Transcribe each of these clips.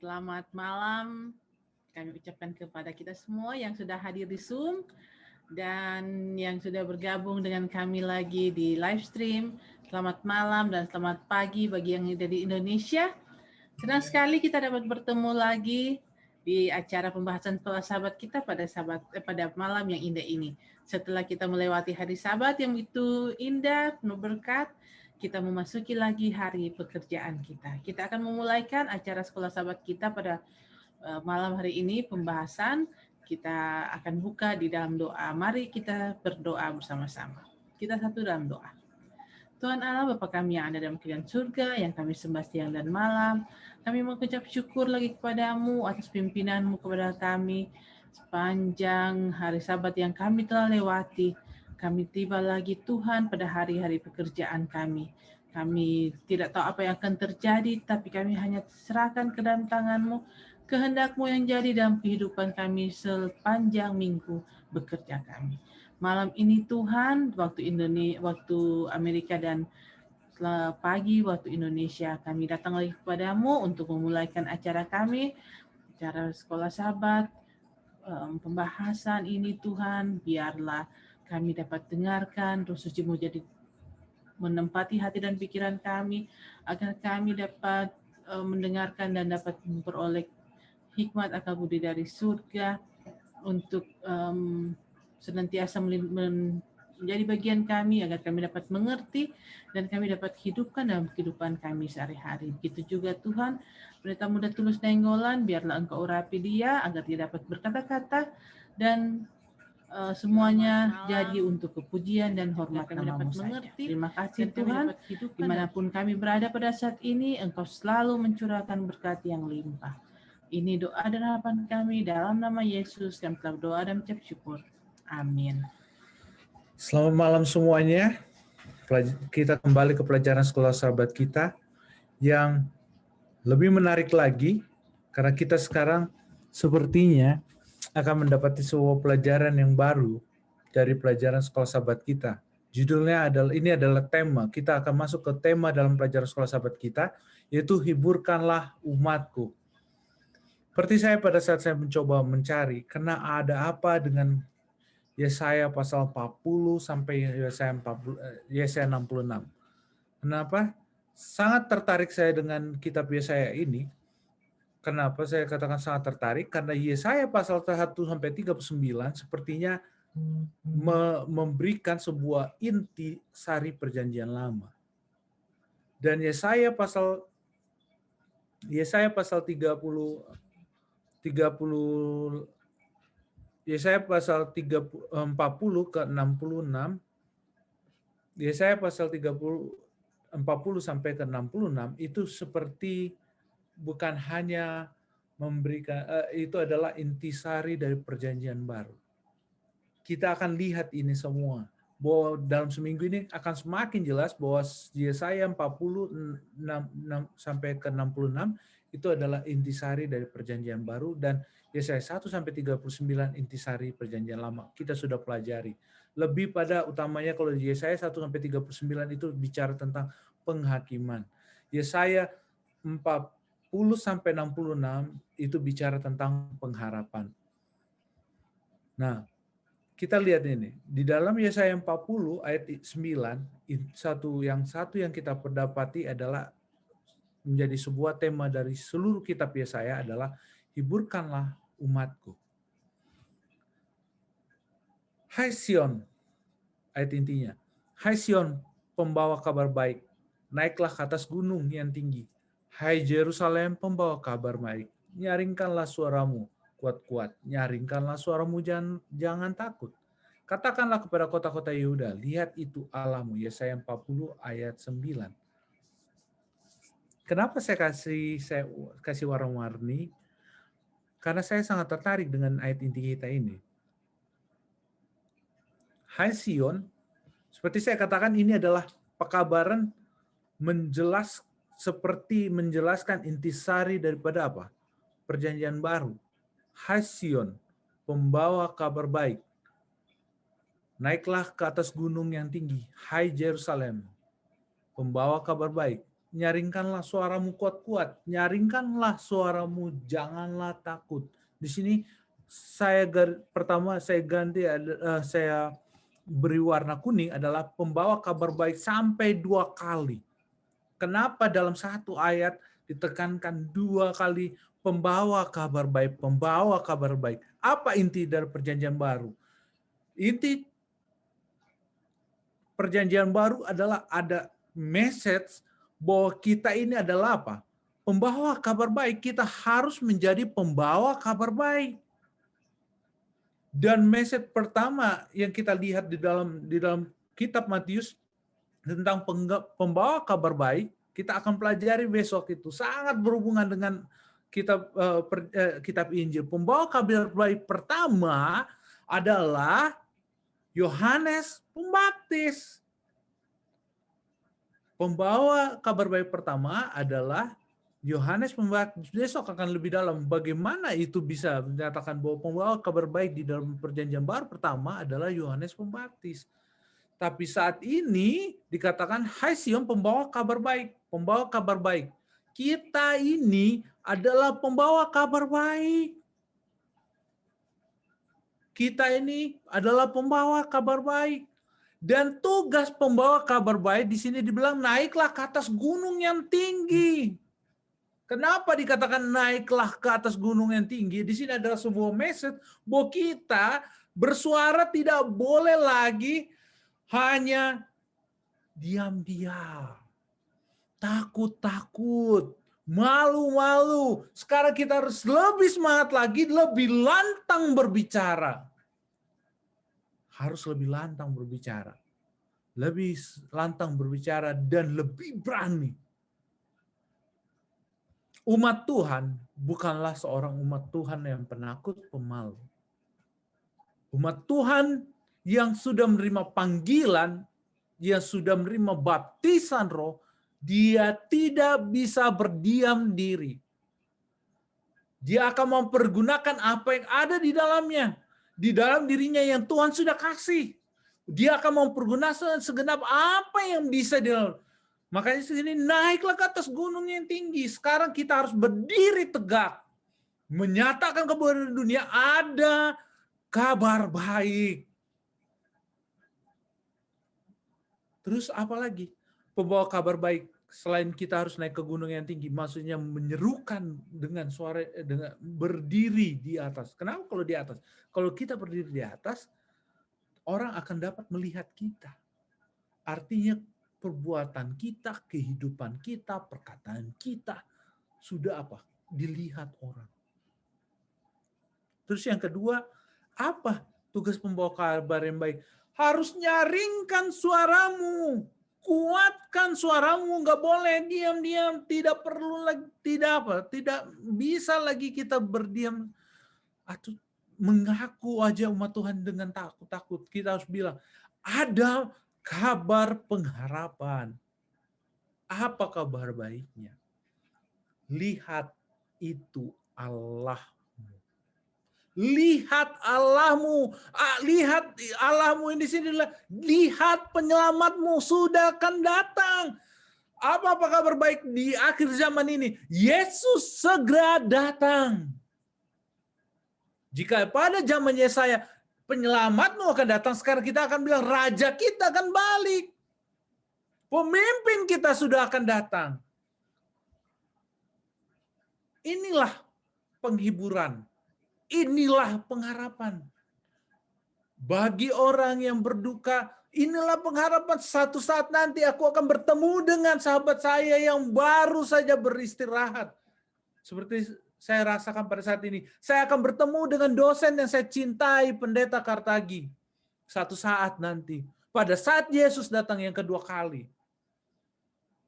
Selamat malam kami ucapkan kepada kita semua yang sudah hadir di Zoom dan yang sudah bergabung dengan kami lagi di live stream. Selamat malam dan selamat pagi bagi yang ada di Indonesia. Senang sekali kita dapat bertemu lagi di acara pembahasan sekolah sahabat kita pada malam yang indah ini. Setelah kita melewati hari Sabat yang begitu indah, penuh berkat, kita memasuki lagi hari pekerjaan kita. Kita akan memulaikan acara sekolah sahabat kita pada malam hari ini. Pembahasan kita akan buka di dalam doa. Mari kita berdoa bersama-sama. Kita satu dalam doa. Tuhan Allah, Bapa kami yang ada dalam kerajaan surga, yang kami sembah siang dan malam, kami mengucap syukur lagi kepadamu atas pimpinanmu kepada kami sepanjang hari Sabat yang kami telah lewati. Kami tiba lagi Tuhan pada hari-hari pekerjaan kami. Kami tidak tahu apa yang akan terjadi, tapi kami hanya serahkan ke dalam tangan-Mu, kehendak-Mu yang jadi dalam kehidupan kami sepanjang minggu bekerja kami. Malam ini Tuhan, waktu Amerika dan pagi waktu Indonesia, kami datang lagi kepadamu untuk memulaikan acara kami, acara sekolah sahabat, pembahasan ini Tuhan, biarlah kami dapat dengarkan, Roh Suci-Mu jadi menempati hati dan pikiran kami, agar kami dapat mendengarkan dan dapat memperoleh hikmat akal budi dari surga untuk senantiasa menjadi bagian kami agar kami dapat mengerti dan kami dapat hidupkan dalam kehidupan kami sehari-hari. Begitu juga Tuhan, Pendeta Muda Tulus Nainggolan, biarlah Engkau urapi dia agar dia dapat berkata-kata dan semuanya jadi untuk kepujian dan hormat nama-Mu saja. Terima kasih Tuhan, dimanapun kami berada pada saat ini, Engkau selalu mencurahkan berkat yang limpah. Ini doa dan harapan kami dalam nama Yesus, kami telah berdoa dan mengucap syukur. Amin. Selamat malam semuanya. Kita kembali ke pelajaran sekolah sahabat kita yang lebih menarik lagi karena kita sekarang sepertinya akan mendapati sebuah pelajaran yang baru dari pelajaran sekolah sahabat kita. Judulnya adalah tema. Kita akan masuk ke tema dalam pelajaran sekolah sahabat kita, yaitu hiburkanlah umatku. Seperti saya pada saat saya mencoba mencari, karena ada apa dengan Yesaya pasal 40 sampai Yesaya 66. Kenapa? Sangat tertarik saya dengan kitab Yesaya ini. Kenapa saya katakan sangat tertarik? Karena Yesaya pasal 1 sampai 39 sepertinya memberikan sebuah inti sari perjanjian lama. Dan Yesaya pasal 40 ke 66, Yesaya pasal 40 sampai ke 66 itu seperti bukan hanya memberikan, itu adalah intisari dari perjanjian baru. Kita akan lihat ini semua, bahwa dalam seminggu ini akan semakin jelas bahwa Yesaya 40 sampai ke 66 itu adalah intisari dari perjanjian baru, dan Yesaya 1 sampai 39 intisari perjanjian lama. Kita sudah pelajari. Lebih pada utamanya kalau di Yesaya 1 sampai 39 itu bicara tentang penghakiman. Yesaya 40 sampai 66 itu bicara tentang pengharapan. Nah, kita lihat ini. Di dalam Yesaya 40 ayat 9, satu yang kita pendapati adalah menjadi sebuah tema dari seluruh kitab Yesaya adalah hiburkanlah umatku. Hai Sion, ayat intinya. Hai Sion, pembawa kabar baik, naiklah ke atas gunung yang tinggi. Hai Yerusalem, pembawa kabar baik, nyaringkanlah suaramu kuat-kuat, nyaringkanlah suaramu, jangan takut. Katakanlah kepada kota-kota Yehuda, lihat itu Allahmu. Yesaya 40 ayat 9. Kenapa saya kasih warna-warni? Karena saya sangat tertarik dengan ayat inti kita ini. Hai Sion, seperti saya katakan ini adalah pekabaran seperti menjelaskan intisari daripada apa? Perjanjian baru. Hai Sion, pembawa kabar baik, naiklah ke atas gunung yang tinggi. Hai Yerusalem, pembawa kabar baik. Nyaringkanlah suaramu kuat-kuat, nyaringkanlah suaramu, janganlah takut. Di sini pertama saya ganti, saya beri warna kuning adalah pembawa kabar baik sampai 2 kali. Kenapa dalam satu ayat ditekankan 2 kali pembawa kabar baik, pembawa kabar baik? Apa inti dari perjanjian baru? Inti perjanjian baru adalah ada message bahwa kita ini adalah apa? Pembawa kabar baik, kita harus menjadi pembawa kabar baik. Dan message pertama yang kita lihat di dalam kitab Matius tentang pembawa kabar baik, kita akan pelajari besok itu sangat berhubungan dengan kitab Injil. Pembawa kabar baik pertama adalah Yohanes Pembaptis. Pembawa kabar baik pertama adalah Yohanes Pembaptis. Besok akan lebih dalam bagaimana itu bisa menyatakan bahwa pembawa kabar baik di dalam perjanjian baru pertama adalah Yohanes Pembaptis. Tapi saat ini dikatakan, hai Sion, pembawa kabar baik, pembawa kabar baik. Kita ini adalah pembawa kabar baik. Kita ini adalah pembawa kabar baik. Dan tugas pembawa kabar baik di sini dibilang naiklah ke atas gunung yang tinggi. Kenapa dikatakan naiklah ke atas gunung yang tinggi? Di sini adalah sebuah message bahwa kita bersuara tidak boleh lagi hanya diam-diam, takut-takut, malu-malu. Sekarang kita harus lebih semangat lagi, lebih lantang berbicara. Harus lebih lantang berbicara. Lebih lantang berbicara dan lebih berani. Umat Tuhan bukanlah seorang umat Tuhan yang penakut, pemalu. Umat Tuhan yang sudah menerima panggilan, yang sudah menerima baptisan roh, dia tidak bisa berdiam diri. Dia akan mempergunakan apa yang ada di dalamnya. Di dalam dirinya yang Tuhan sudah kasih. Dia akan mempergunakan segenap apa yang bisa dia. Makanya sini naiklah ke atas gunung yang tinggi. Sekarang kita harus berdiri tegak. Menyatakan kepada dunia ada kabar baik. Terus apa lagi? Pembawa kabar baik. Selain kita harus naik ke gunung yang tinggi, maksudnya menyerukan dengan suara, dengan berdiri di atas. Kenapa kalau di atas? Kalau kita berdiri di atas, orang akan dapat melihat kita. Artinya perbuatan kita, kehidupan kita, perkataan kita sudah apa? Dilihat orang. Terus yang kedua, apa tugas pembawa kabar yang baik? Harus nyaringkan suaramu. Kuatkan suaramu, nggak boleh diam-diam, tidak perlu lagi, tidak bisa lagi kita berdiam atau mengaku aja umat Tuhan dengan takut-takut. Kita harus bilang, ada kabar pengharapan. Apa kabar baiknya? Lihat itu Allah. Lihat Allahmu, lihat Allahmu ini di sini, lihat penyelamatmu sudah akan datang. Apa kabar baik di akhir zaman ini? Yesus segera datang. Jika pada zaman Yesaya penyelamatmu akan datang, sekarang kita akan bilang raja kita akan balik. Pemimpin kita sudah akan datang. Inilah penghiburan. Inilah pengharapan. Bagi orang yang berduka, inilah pengharapan. Satu saat nanti aku akan bertemu dengan sahabat saya yang baru saja beristirahat. Seperti saya rasakan pada saat ini. Saya akan bertemu dengan dosen yang saya cintai, Pendeta Kartagi. Satu saat nanti. Pada saat Yesus datang yang kedua kali.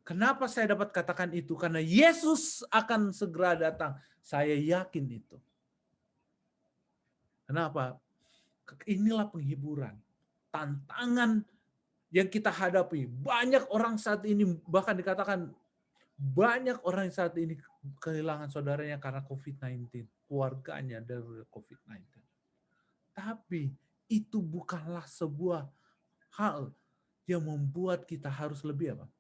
Kenapa saya dapat katakan itu? Karena Yesus akan segera datang. Saya yakin itu. Kenapa? Inilah penghiburan. Tantangan yang kita hadapi. Banyak orang saat ini, bahkan dikatakan banyak orang saat ini kehilangan saudaranya karena COVID-19. Keluarganya dari COVID-19. Tapi itu bukanlah sebuah hal yang membuat kita harus lebih apa?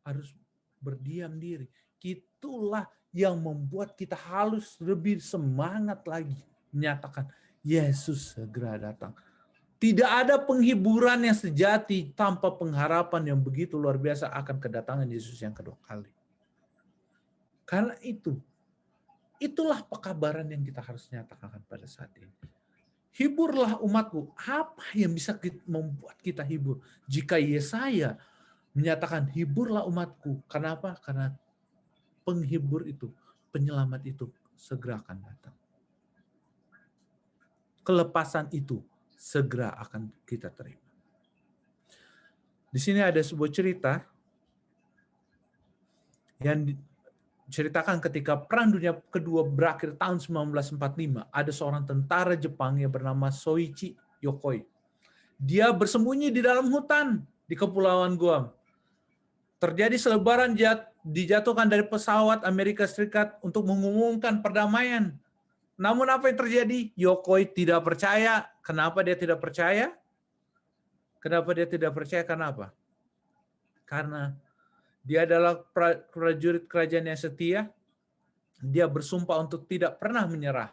harus berdiam diri. Itulah yang membuat kita harus lebih semangat lagi menyatakan Yesus segera datang. Tidak ada penghiburan yang sejati tanpa pengharapan yang begitu luar biasa akan kedatangan Yesus yang kedua kali. Karena itulah pekabaran yang kita harus nyatakan pada saat ini. Hiburlah umatku. Apa yang bisa membuat kita hibur? Jika Yesaya menyatakan hiburlah umatku. Kenapa? Karena penghibur itu, penyelamat itu segera akan datang. Kelepasan itu segera akan kita terima. Di sini ada sebuah cerita yang diceritakan ketika Perang Dunia Kedua berakhir tahun 1945. Ada seorang tentara Jepang yang bernama Soichi Yokoi. Dia bersembunyi di dalam hutan di Kepulauan Guam. Terjadi selebaran dijatuhkan dari pesawat Amerika Serikat untuk mengumumkan perdamaian. Namun apa yang terjadi? Yokoi tidak percaya. Kenapa dia tidak percaya? Kenapa? Karena dia adalah prajurit kerajaan yang setia. Dia bersumpah untuk tidak pernah menyerah.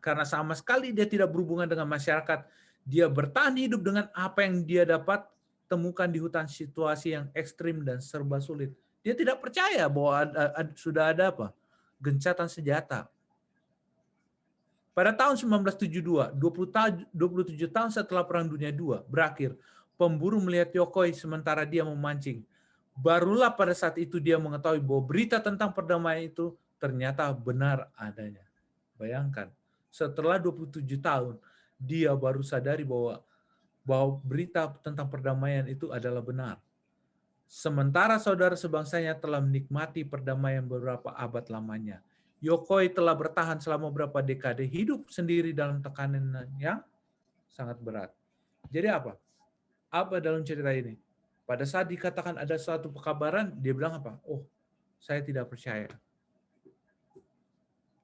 Karena sama sekali dia tidak berhubungan dengan masyarakat. Dia bertahan hidup dengan apa yang dia dapat temukan di hutan, situasi yang ekstrim dan serba sulit. Dia tidak percaya bahwa sudah ada gencatan senjata. Pada tahun 1972, 27 tahun setelah Perang Dunia II berakhir, pemburu melihat Yokoi sementara dia memancing. Barulah pada saat itu dia mengetahui bahwa berita tentang perdamaian itu ternyata benar adanya. Bayangkan, setelah 27 tahun, dia baru sadari bahwa berita tentang perdamaian itu adalah benar. Sementara saudara sebangsanya telah menikmati perdamaian beberapa abad lamanya. Yokoi telah bertahan selama beberapa dekade hidup sendiri dalam tekanan yang sangat berat. Jadi apa? Apa dalam cerita ini? Pada saat dikatakan ada suatu pekabaran, dia bilang apa? Oh, saya tidak percaya.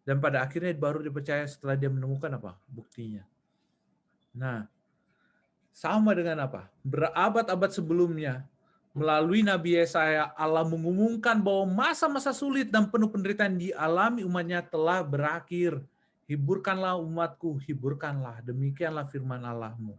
Dan pada akhirnya baru dipercaya setelah dia menemukan apa? Buktinya. Nah, sama dengan apa? Berabad-abad sebelumnya, melalui Nabi Yesaya, Allah mengumumkan bahwa masa-masa sulit dan penuh penderitaan dialami umatnya telah berakhir. Hiburkanlah umatku, hiburkanlah. Demikianlah firman Allahmu.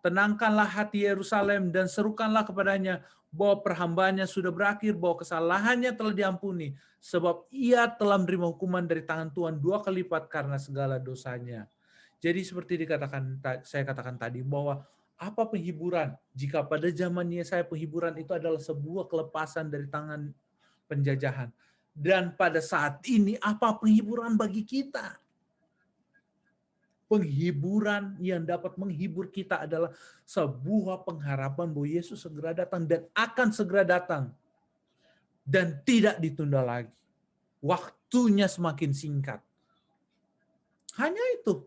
Tenangkanlah hati Yerusalem dan serukanlah kepadanya bahwa perhambaannya sudah berakhir, bahwa kesalahannya telah diampuni, sebab ia telah menerima hukuman dari tangan Tuhan 2 kali lipat karena segala dosanya. Jadi seperti saya katakan tadi, bahwa apa penghiburan? Jika pada zamannya saya penghiburan itu adalah sebuah kelepasan dari tangan penjajahan. Dan pada saat ini apa penghiburan bagi kita? Penghiburan yang dapat menghibur kita adalah sebuah pengharapan bahwa Yesus segera datang dan akan segera datang. Dan tidak ditunda lagi. Waktunya semakin singkat. Hanya itu.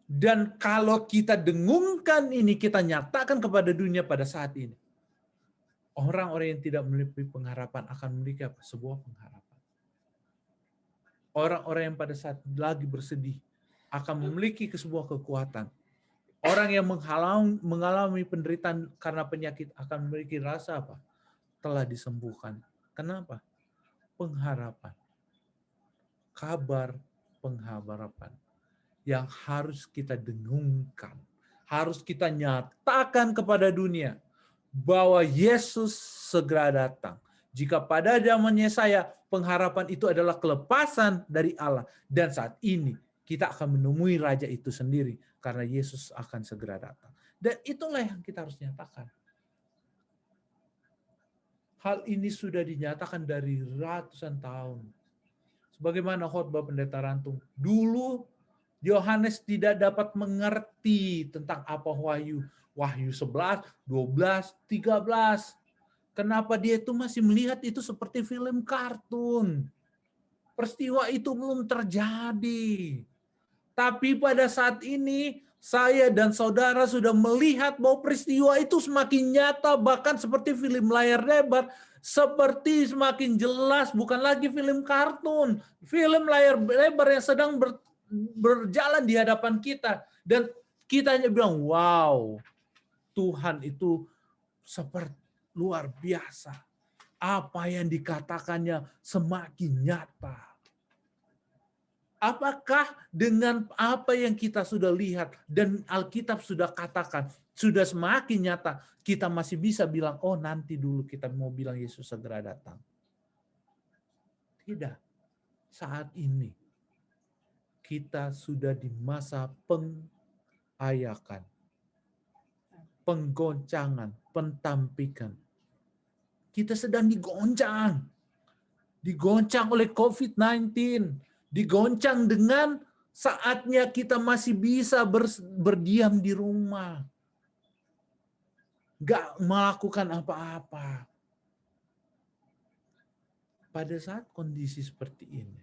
Dan kalau kita dengungkan ini, kita nyatakan kepada dunia pada saat ini. Orang-orang yang tidak memiliki pengharapan akan memiliki apa? Sebuah pengharapan. Orang-orang yang pada saat lagi bersedih akan memiliki sebuah kekuatan. Orang yang mengalami penderitaan karena penyakit akan memiliki rasa apa? Telah disembuhkan. Kenapa? Pengharapan. Kabar pengharapan. Yang harus kita dengungkan, harus kita nyatakan kepada dunia bahwa Yesus segera datang. Jika pada zamannya saya pengharapan itu adalah kelepasan dari Allah, dan saat ini kita akan menemui Raja itu sendiri karena Yesus akan segera datang. Dan itulah yang kita harus nyatakan. Hal ini sudah dinyatakan dari ratusan tahun. Sebagaimana khotbah Pendeta Rantung, dulu Yohanes tidak dapat mengerti tentang apa Wahyu 11, 12, 13. Kenapa dia itu masih melihat itu seperti film kartun? Peristiwa itu belum terjadi. Tapi pada saat ini saya dan saudara sudah melihat bahwa peristiwa itu semakin nyata, bahkan seperti film layar lebar, seperti semakin jelas, bukan lagi film kartun. Film layar lebar yang sedang berjalan di hadapan kita, dan kita hanya bilang wow, Tuhan itu seperti luar biasa. apa yang dikatakannya semakin nyata. Apakah dengan apa yang kita sudah lihat dan Alkitab sudah katakan, sudah semakin nyata, kita masih bisa bilang, oh nanti dulu kita mau bilang Yesus segera datang. Tidak. Saat ini, kita sudah di masa pengayakan, penggoncangan, pentampikan. Kita sedang digoncang. Digoncang oleh COVID-19. Digoncang dengan saatnya kita masih bisa berdiam di rumah. Gak melakukan apa-apa. Pada saat kondisi seperti ini,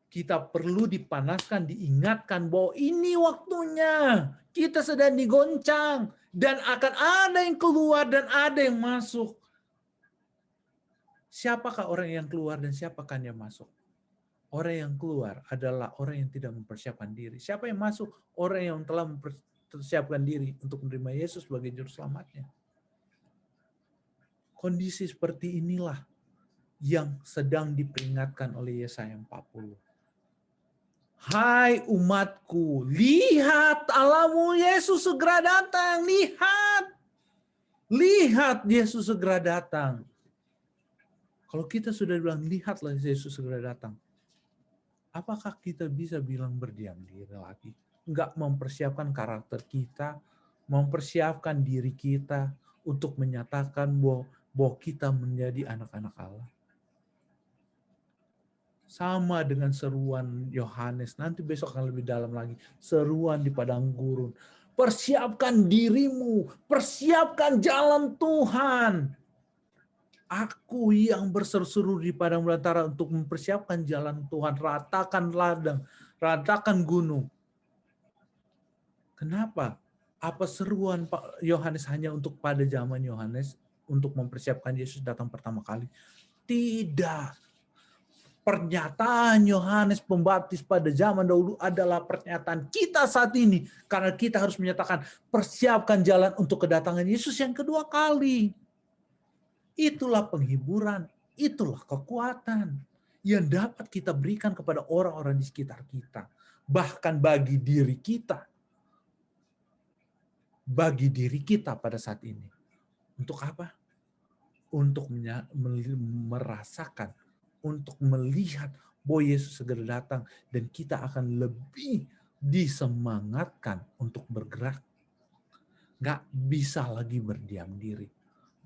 kita perlu dipanaskan, diingatkan bahwa ini waktunya. Kita sedang digoncang. Dan akan ada yang keluar dan ada yang masuk. Siapakah orang yang keluar dan siapakah yang masuk? Orang yang keluar adalah orang yang tidak mempersiapkan diri. Siapa yang masuk? Orang yang telah mempersiapkan diri untuk menerima Yesus sebagai juru selamatnya. Kondisi seperti inilah yang sedang diperingatkan oleh Yesaya 40. Hai umatku, lihat Allahmu Yesus segera datang. Lihat. Lihat Yesus segera datang. Kalau kita sudah bilang, lihatlah Yesus segera datang. Apakah kita bisa bilang berdiam diri lagi? Enggak mempersiapkan karakter kita, mempersiapkan diri kita untuk menyatakan bahwa kita menjadi anak-anak Allah. Sama dengan seruan Yohanes, nanti besok akan lebih dalam lagi. Seruan di padang gurun. Persiapkan dirimu, persiapkan jalan Tuhan. Aku yang berseru-seru di padang belantara untuk mempersiapkan jalan Tuhan, ratakan ladang, ratakan gunung. Kenapa? Apa seruan Pak Yohanes hanya untuk pada zaman Yohanes untuk mempersiapkan Yesus datang pertama kali? Tidak. Pernyataan Yohanes Pembaptis pada zaman dahulu adalah pernyataan kita saat ini, karena kita harus menyatakan persiapkan jalan untuk kedatangan Yesus yang kedua kali. Itulah penghiburan, itulah kekuatan yang dapat kita berikan kepada orang-orang di sekitar kita. Bahkan bagi diri kita. Bagi diri kita pada saat ini. Untuk apa? Untuk merasakan, untuk melihat bahwa Yesus segera datang dan kita akan lebih disemangatkan untuk bergerak. Gak bisa lagi berdiam diri.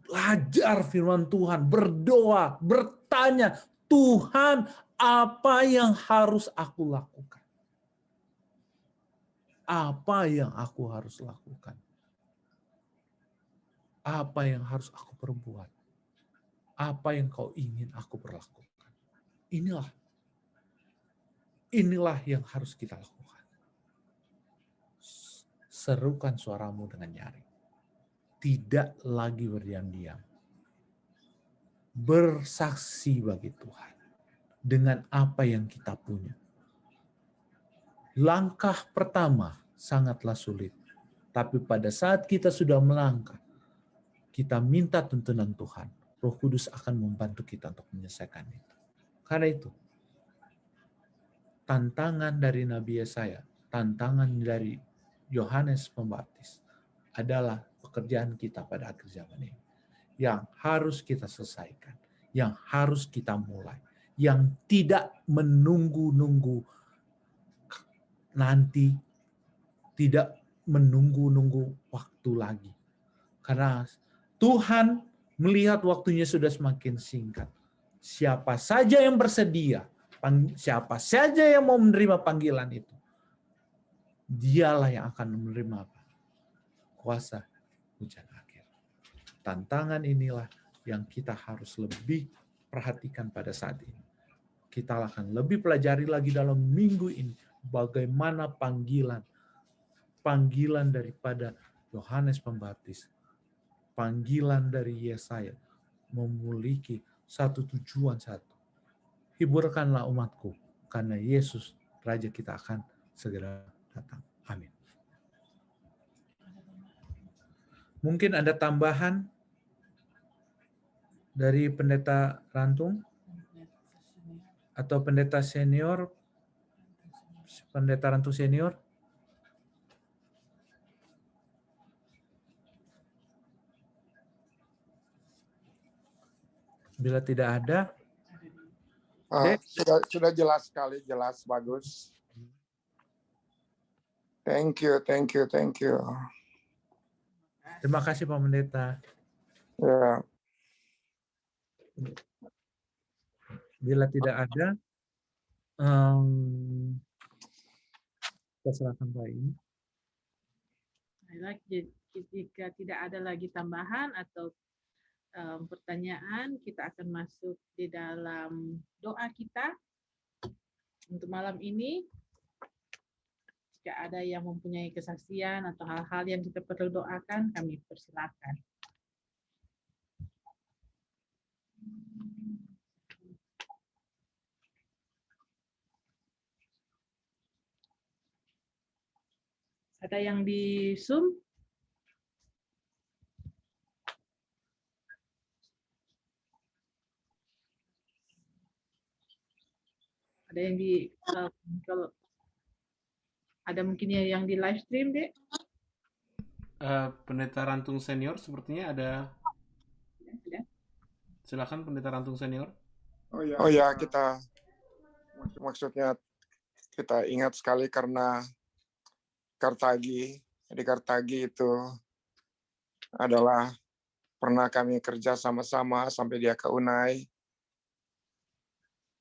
Belajar firman Tuhan, berdoa, bertanya, Tuhan, apa yang harus aku lakukan? Apa yang aku harus lakukan? Apa yang harus aku perbuat? Apa yang kau ingin aku perlakukan? Inilah yang harus kita lakukan. Serukan suaramu dengan nyaring. Tidak lagi berdiam-diam. Bersaksi bagi Tuhan dengan apa yang kita punya. Langkah pertama sangatlah sulit. Tapi pada saat kita sudah melangkah, kita minta tuntunan Tuhan. Roh Kudus akan membantu kita untuk menyelesaikan itu. Karena itu, tantangan dari Nabi Yesaya, tantangan dari Yohanes Pembaptis adalah pekerjaan kita pada akhir zaman ini. Yang harus kita selesaikan, yang harus kita mulai, yang tidak menunggu-nunggu nanti, tidak menunggu-nunggu waktu lagi. Karena Tuhan melihat waktunya sudah semakin singkat. Siapa saja yang bersedia, siapa saja yang mau menerima panggilan itu, dialah yang akan menerima apa? Kuasa hujan akhir. Tantangan inilah yang kita harus lebih perhatikan pada saat ini. Kita akan lebih pelajari lagi dalam minggu ini bagaimana panggilan daripada Yohanes Pembaptis, panggilan dari Yesaya memiliki satu tujuan satu. Hiburkanlah umatku, karena Yesus Raja kita akan segera datang. Amin. Mungkin ada tambahan? dari pendeta Rantung atau pendeta senior, pendeta Rantung senior. Bila tidak ada, Dek. Sudah jelas sekali, jelas, bagus. Thank you. Terima kasih Pak Pendeta. Ya, Bila tidak ada, kita serahkan Pak ini. Jika tidak ada lagi tambahan atau pertanyaan, kita akan masuk di dalam doa kita untuk malam ini. Jika ada yang mempunyai kesaksian atau hal-hal yang kita perlu doakan, kami persilakan. Ada yang di Zoom? Ada yang di kalau ada mungkin yang di live stream, Dek? Pendeta Rantung senior sepertinya ada. Silakan Pendeta Rantung senior. Oh ya, kita maksudnya kita ingat sekali karena di Kartagi itu adalah pernah kami kerja sama-sama sampai dia ke Unai,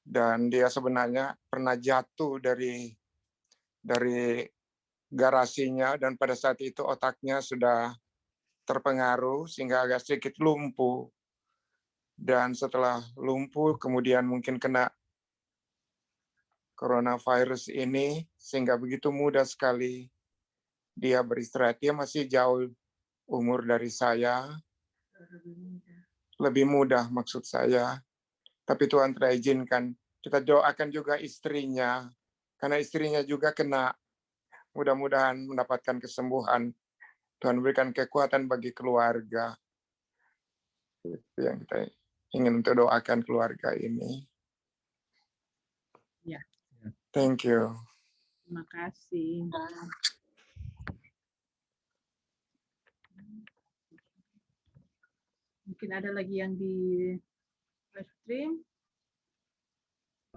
dan dia sebenarnya pernah jatuh dari garasinya, dan pada saat itu otaknya sudah terpengaruh sehingga agak sedikit lumpuh, dan setelah lumpuh kemudian mungkin kena coronavirus ini sehingga begitu mudah sekali dia beristirahat. Dia masih jauh umur dari saya, lebih mudah maksud saya, tapi Tuhan tidak izinkan. Kita doakan juga istrinya, karena istrinya juga kena. Mudah-mudahan mendapatkan kesembuhan. Tuhan berikan kekuatan bagi keluarga. Itu yang kita ingin untuk doakan keluarga ini. Ya. Thank you. Terima kasih. Mungkin ada lagi yang di live stream.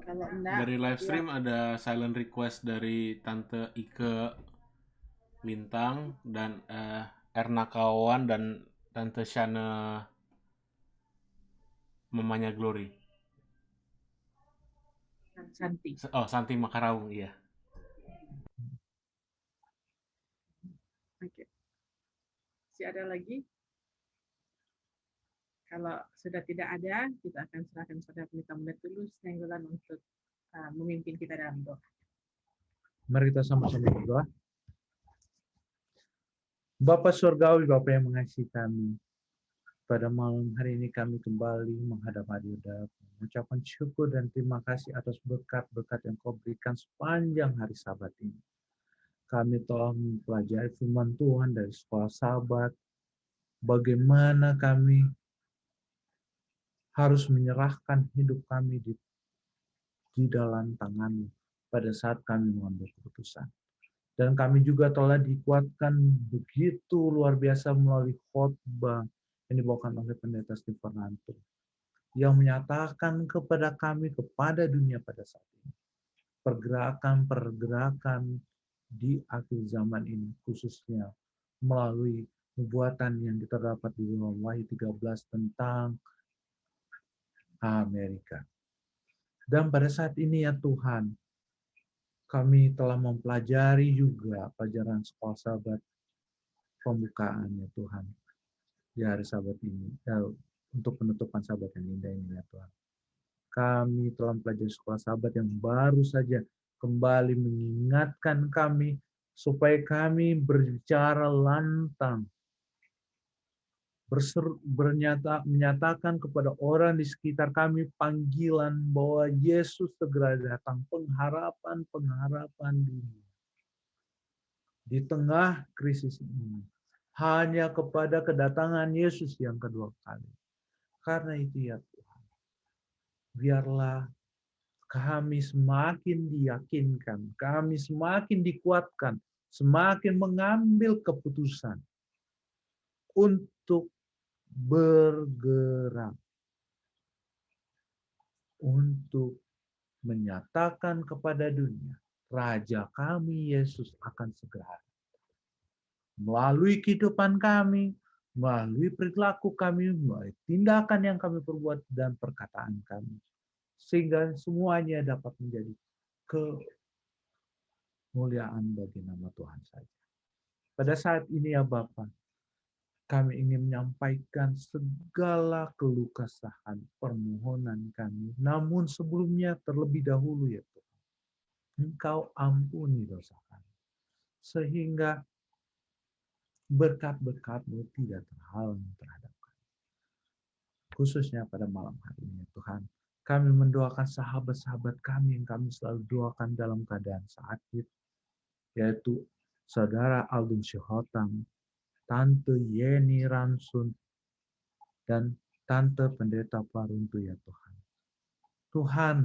Kalau enggak, Dari live stream ada silent request dari Tante Ike Lintang dan Erna Kawan dan Tante Shana Mamanya Glory. Santi. Santi Makaraung, iya. Oke. Masih ada lagi? Kalau sudah tidak ada, kita akan serahkan pada Pendeta Tulus Nainggolan untuk memimpin kita dalam doa. Mari kita sama-sama berdoa. Bapa Surgawi, Bapa yang mengasihi kami, pada malam hari ini kami kembali menghadap hadirat, mengucapkan syukur dan terima kasih atas berkat-berkat yang Kau berikan sepanjang hari Sabat ini. Kami telah mempelajari firman Tuhan dari sekolah Sabat, bagaimana kami harus menyerahkan hidup kami di dalam tangan-Mu pada saat kami mengambil keputusan. Dan kami juga telah dikuatkan begitu luar biasa melalui khotbah yang dibawakan oleh Pendeta Stephen Rantung, yang menyatakan kepada kami, kepada dunia pada saat ini, pergerakan-pergerakan di akhir zaman ini, khususnya melalui nubuatan yang kita dapat di dalam Wahyu 13 tentang Amerika. Dan pada saat ini ya Tuhan, kami telah mempelajari juga pelajaran sekolah Sabat pembukaan ya Tuhan di hari Sabat ini, untuk penutupan Sabat yang indah ini ya Tuhan. Kami telah mempelajari sekolah Sabat yang baru saja kembali mengingatkan kami supaya kami berbicara lantang, menyatakan kepada orang di sekitar kami panggilan bahwa Yesus segera datang, pengharapan dunia. Di tengah krisis ini, hanya kepada kedatangan Yesus yang kedua kali, Karena itu ya Tuhan, biarlah kami semakin diyakinkan, kami semakin dikuatkan, semakin mengambil keputusan untuk bergerak, untuk menyatakan kepada dunia, Raja kami Yesus akan segera. Melalui kehidupan kami, melalui perilaku kami, melalui tindakan yang kami perbuat dan perkataan kami. Sehingga semuanya dapat menjadi kemuliaan bagi nama Tuhan saja. Pada saat ini ya Bapak, kami ingin menyampaikan segala keluh kesahan permohonan kami. Namun sebelumnya terlebih dahulu ya Tuhan, Engkau ampuni dosa kami. Sehingga berkat-berkat-Mu tidak terhalang terhadap kami. Khususnya pada malam hari ini Tuhan, kami mendoakan sahabat-sahabat kami yang kami selalu doakan dalam keadaan sakit, yaitu Saudara Aldun Syihotang, Tante Yeni Ransun, dan Tante Pendeta Paruntu ya Tuhan. Tuhan,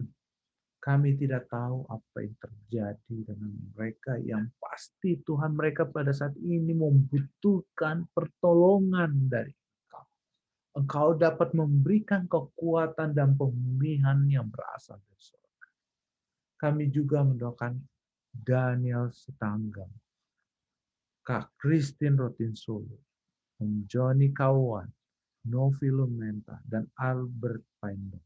kami tidak tahu apa yang terjadi dengan mereka yang pasti Tuhan mereka pada saat ini membutuhkan pertolongan dari Engkau. Engkau dapat memberikan kekuatan dan pemulihan yang berasal dari surga. Kami juga mendoakan Daniel Setanggam, Kak Christine Rotinsulu, Om Joni Kawan, Novi Lumenta, dan Albert Paindo.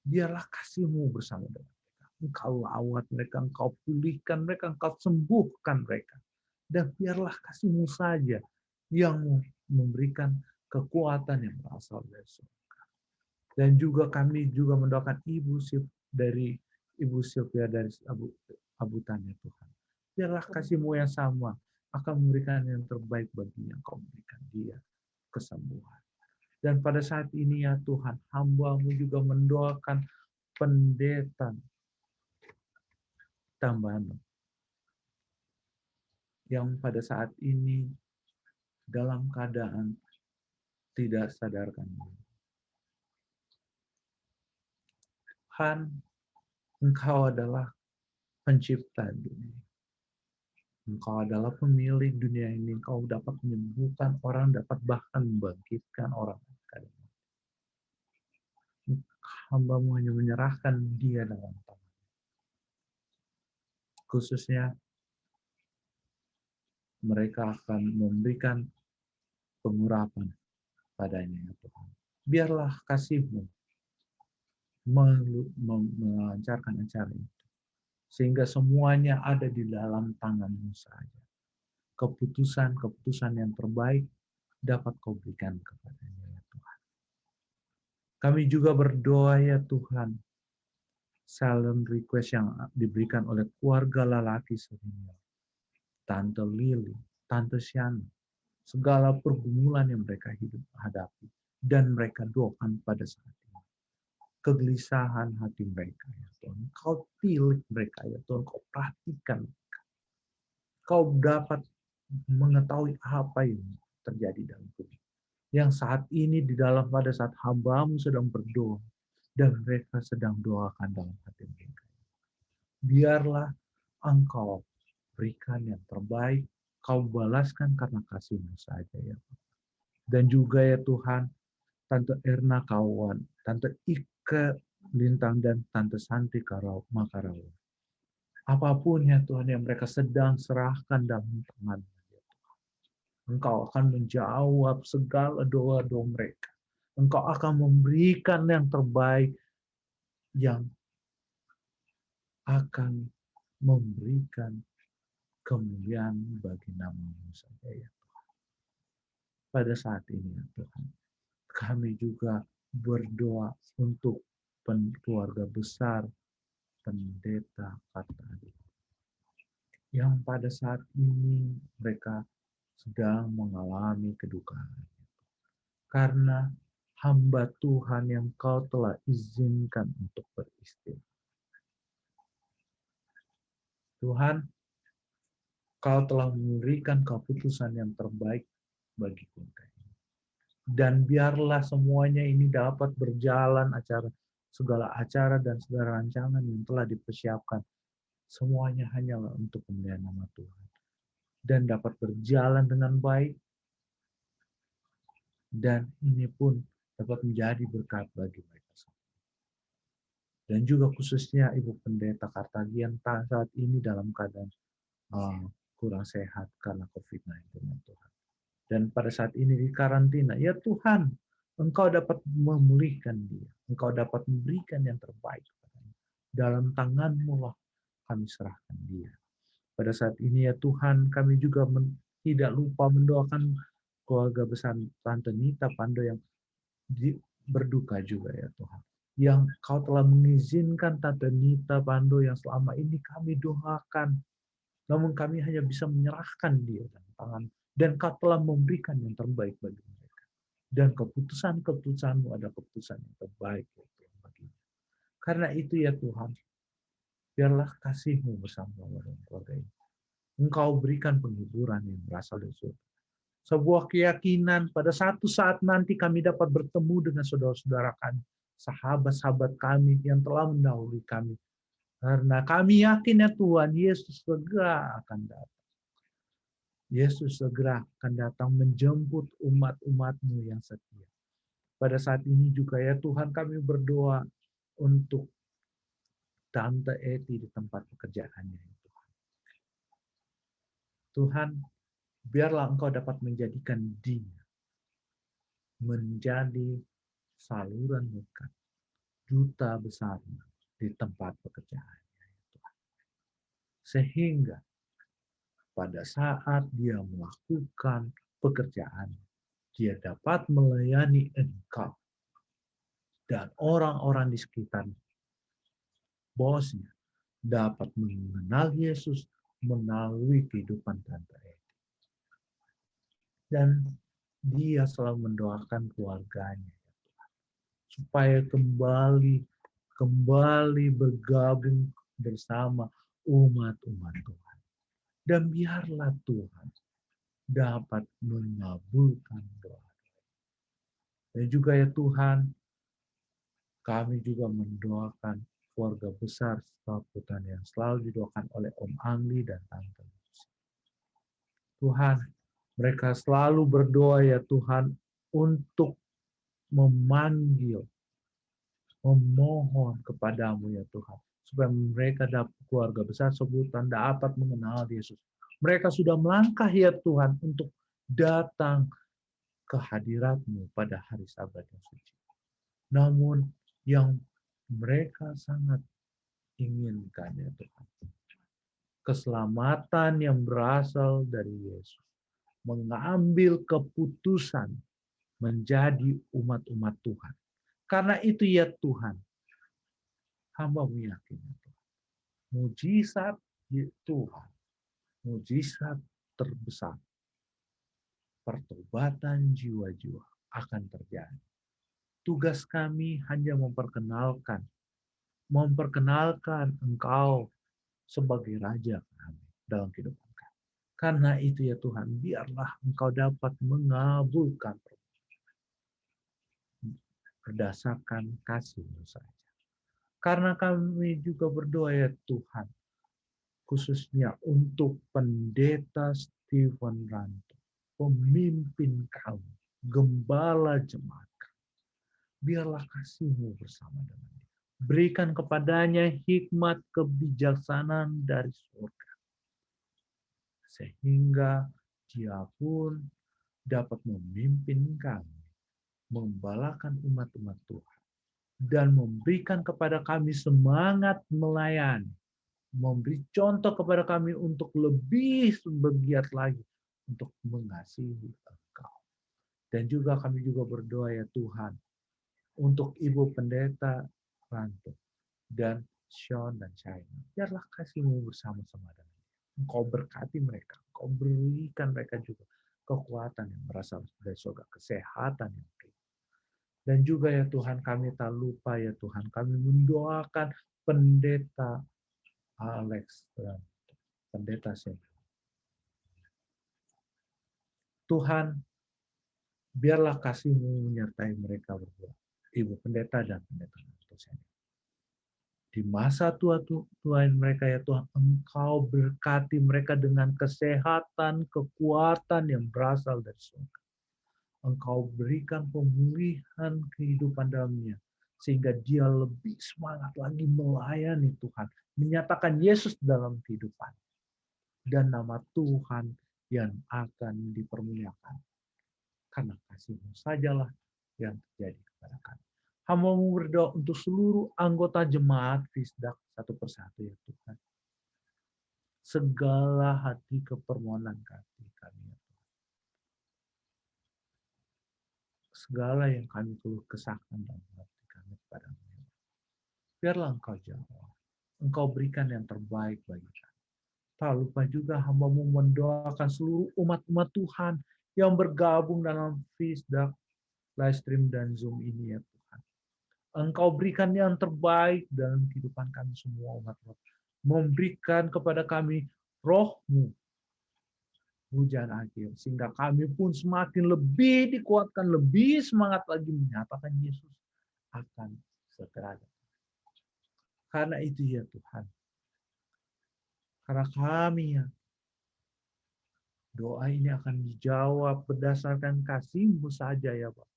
Biarlah kasih-Mu bersama dengan mereka. Engkau lawat mereka, Engkau pulihkan mereka, Engkau sembuhkan mereka. Dan biarlah kasih-Mu saja yang memberikan kekuatan yang berasal dari surga. Dan juga kami juga mendoakan Ibu Sylvia dari Abu Tanya Tuhan. Biarlah kasih-Mu yang sama akan memberikan yang terbaik bagi yang Kau berikan dia, kesembuhan. Dan pada saat ini ya Tuhan, hamba-Mu juga mendoakan pendeta Tambano yang pada saat ini dalam keadaan tidak sadarkan diri. Tuhan, Engkau adalah pencipta dunia. Engkau adalah pemilik dunia ini. Engkau dapat menyembuhkan orang, dapat bahkan membangkitkan orang. Hamba-Mu hanya menyerahkan dia dalam tangan. Khususnya mereka akan memberikan pengurapan padanya ya Tuhan. Biarlah kasih-Mu melancarkan acara itu. Sehingga semuanya ada di dalam tangan-Mu saja. Keputusan-keputusan yang terbaik dapat Kau berikan kepadanya ya Tuhan. Kami juga berdoa ya Tuhan, silent request yang diberikan oleh keluarga lelaki senior, Tante Lily, Tante Shana, segala pergumulan yang mereka hadapi dan mereka doakan pada saat ini. Kegelisahan hati mereka ya Tuhan. Kau pilih mereka ya Tuhan, Kau perhatikan mereka. Kau dapat mengetahui apa yang terjadi dalam hidup. Yang saat ini di dalam pada saat hamba-Mu sedang berdoa dan mereka sedang doakan dalam hati mereka. Biarlah Engkau berikan yang terbaik, Kau balaskan karena kasih-Mu saja ya Tuhan. Dan juga ya Tuhan, Tante Erna Kawan, Tante Ike Lintang, dan Tante Santi Makarawa. Apapun ya Tuhan yang mereka sedang serahkan dalam tangan. Engkau akan menjawab segala doa-doa mereka. Engkau akan memberikan yang terbaik yang akan memberikan kemuliaan bagi nama-Mu saja ya Tuhan. Pada saat ini ya Tuhan, kami juga berdoa untuk keluarga besar Pendeta Kartadi yang pada saat ini mereka sedang mengalami kedukaan. Karena hamba Tuhan yang Kau telah izinkan untuk beristirahat. Tuhan, Kau telah memberikan keputusan yang terbaik bagi keluarga ini. Dan biarlah semuanya ini dapat berjalan segala acara dan segala rancangan yang telah dipersiapkan. Semuanya hanyalah untuk kemuliaan nama Tuhan. Dan dapat berjalan dengan baik. Dan ini pun dapat menjadi berkat bagi mereka semua. Dan juga khususnya Ibu Pendeta Kartagian saat ini dalam keadaan kurang sehat karena COVID-19 Tuhan. Dan pada saat ini di karantina, ya Tuhan, Engkau dapat memulihkan dia. Engkau dapat memberikan yang terbaik kepadanya. Dalam tangan-Mu lah kami serahkan dia. Pada saat ini ya Tuhan, kami juga tidak lupa mendoakan keluarga besar Tante Nita Pando yang berduka juga ya Tuhan. Yang Kau telah mengizinkan Tante Nita Pando yang selama ini kami doakan. Namun kami hanya bisa menyerahkan dia dalam tangan. Dan Kau telah memberikan yang terbaik bagi mereka. Dan keputusan-keputusan-Mu adalah keputusan yang terbaik ya Tuhan baginya. Karena itu ya Tuhan, biarlah kasih-Mu bersama dengan keluarga ini. Engkau berikan penghiburan yang berasal dari surga. Sebuah keyakinan pada satu saat nanti kami dapat bertemu dengan saudara-saudara kami, sahabat-sahabat kami yang telah mendahului kami. Karena kami yakin ya Tuhan, Yesus segera akan datang. Yesus segera akan datang menjemput umat-umat-Mu yang setia. Pada saat ini juga ya Tuhan, kami berdoa untuk Tante Eti di tempat pekerjaannya. Tuhan, biarlah Engkau dapat menjadikan dia menjadi saluran berkat, duta besar di tempat pekerjaannya. Sehingga pada saat dia melakukan pekerjaan, dia dapat melayani Engkau dan orang-orang di sekitar bosnya dapat mengenal Yesus melalui kehidupan Tante Eti. Dan dia selalu mendoakan keluarganya supaya kembali bergabung bersama umat-umat Tuhan. Dan biarlah Tuhan dapat mengabulkan doa. Dan juga ya Tuhan, kami juga mendoakan keluarga besar Saputan yang selalu didoakan oleh Om Angli dan Tante Lucy. Tuhan, mereka selalu berdoa ya Tuhan untuk memanggil, memohon kepadamu ya Tuhan. Supaya mereka dapat keluarga besar Saputan dapat mengenal Yesus. Mereka sudah melangkah ya Tuhan untuk datang ke hadirat-Mu pada hari Sabat yang suci. Namun yang mereka sangat inginkan ya Tuhan, keselamatan yang berasal dari Yesus. Mengambil keputusan menjadi umat-umat Tuhan. Karena itu ya Tuhan, hamba yakin ya Tuhan, mujizat Tuhan, mujizat terbesar, pertobatan jiwa-jiwa akan terjadi. Tugas kami hanya memperkenalkan Engkau sebagai Raja kami dalam kehidupan kami. Karena itu ya Tuhan, biarlah Engkau dapat mengabulkan berdasarkan kasih-Mu saja. Karena kami juga berdoa ya Tuhan, khususnya untuk Pendeta Stephen Ranto, pemimpin kami, gembala jemaat kami. Biarlah kasih-Mu bersama dengan dia. Berikan kepadanya hikmat kebijaksanaan dari surga. Sehingga dia pun dapat memimpin kami, membalakan umat-umat Tuhan. Dan memberikan kepada kami semangat melayani. Memberi contoh kepada kami untuk lebih bergiat lagi untuk mengasihi Engkau. Dan juga kami juga berdoa ya Tuhan, untuk Ibu Pendeta Ranto dan Sean dan China. Biarlah kasih-Mu bersama-sama dengan dia. Engkau berkati mereka. Engkau berikan mereka juga kekuatan yang berasal dari surga, kesehatan yang baik. Dan juga ya Tuhan, kami tak lupa ya Tuhan, kami mendoakan Pendeta Alex dan Pendeta Sen. Tuhan, Biarlah kasih-Mu menyertai mereka berdua, Ibu Pendeta dan Pendeta dosen. Di masa tua-tuaan mereka ya Tuhan, Engkau berkati mereka dengan kesehatan, kekuatan yang berasal dari surga. Engkau berikan pemulihan kehidupan dalamnya, sehingga dia lebih semangat lagi melayani Tuhan, menyatakan Yesus dalam kehidupan. Dan nama Tuhan yang akan dipermuliakan. Karena kasih-Mu sajalah yang terjadi kepada kami. Hamba-Mu berdoa untuk seluruh anggota jemaat Fisdak satu persatu ya Tuhan. Segala hati kepermohonan kami ya Tuhan. Segala yang kami keluh kesahkan dalam hati kami kepada-Mu. Biarlah Engkau jawab. Engkau berikan yang terbaik bagi kami. Tak lupa juga hamba-Mu mendoakan seluruh umat-umat Tuhan yang bergabung dalam Fisdak, Livestream, dan Zoom ini ya Tuhan. Engkau berikan yang terbaik dalam kehidupan kami semua umat-umat. Memberikan kepada kami Roh-Mu, hujan akhir, sehingga kami pun semakin lebih dikuatkan, lebih semangat lagi menyatakan Yesus akan segera datang. Karena itu ya Tuhan, karena kami ya, doa ini akan dijawab berdasarkan kasih-Mu saja ya Bapak.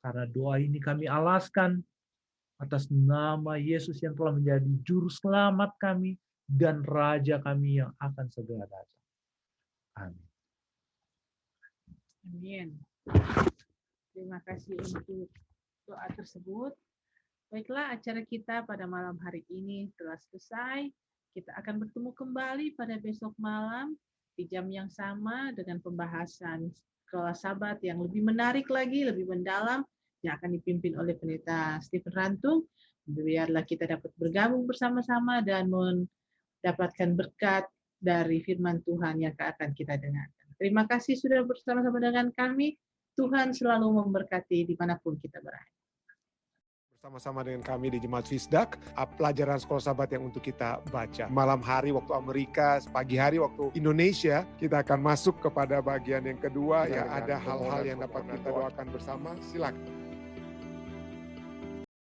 Karena doa ini kami alaskan atas nama Yesus yang telah menjadi juru selamat kami dan Raja kami yang akan segera datang. Amin. Amin. Terima kasih untuk doa tersebut. Baiklah, acara kita pada malam hari ini telah selesai. Kita akan bertemu kembali pada besok malam di jam yang sama dengan pembahasan Sekolah Sabat yang lebih menarik lagi, lebih mendalam, yang akan dipimpin oleh Pendeta Stephen Rantung. Biarlah kita dapat bergabung bersama-sama dan mendapatkan berkat dari firman Tuhan yang akan kita dengarkan. Terima kasih sudah bersama-sama dengan kami. Tuhan selalu memberkati dimanapun kita berada. Bersama-sama dengan kami di Jemaat Fisdak, pelajaran Sekolah Sabat yang untuk kita baca. Malam hari waktu Amerika, pagi hari waktu Indonesia, kita akan masuk kepada bagian yang kedua, ya ada hal-hal yang dapat kita doakan bersama. Silakan.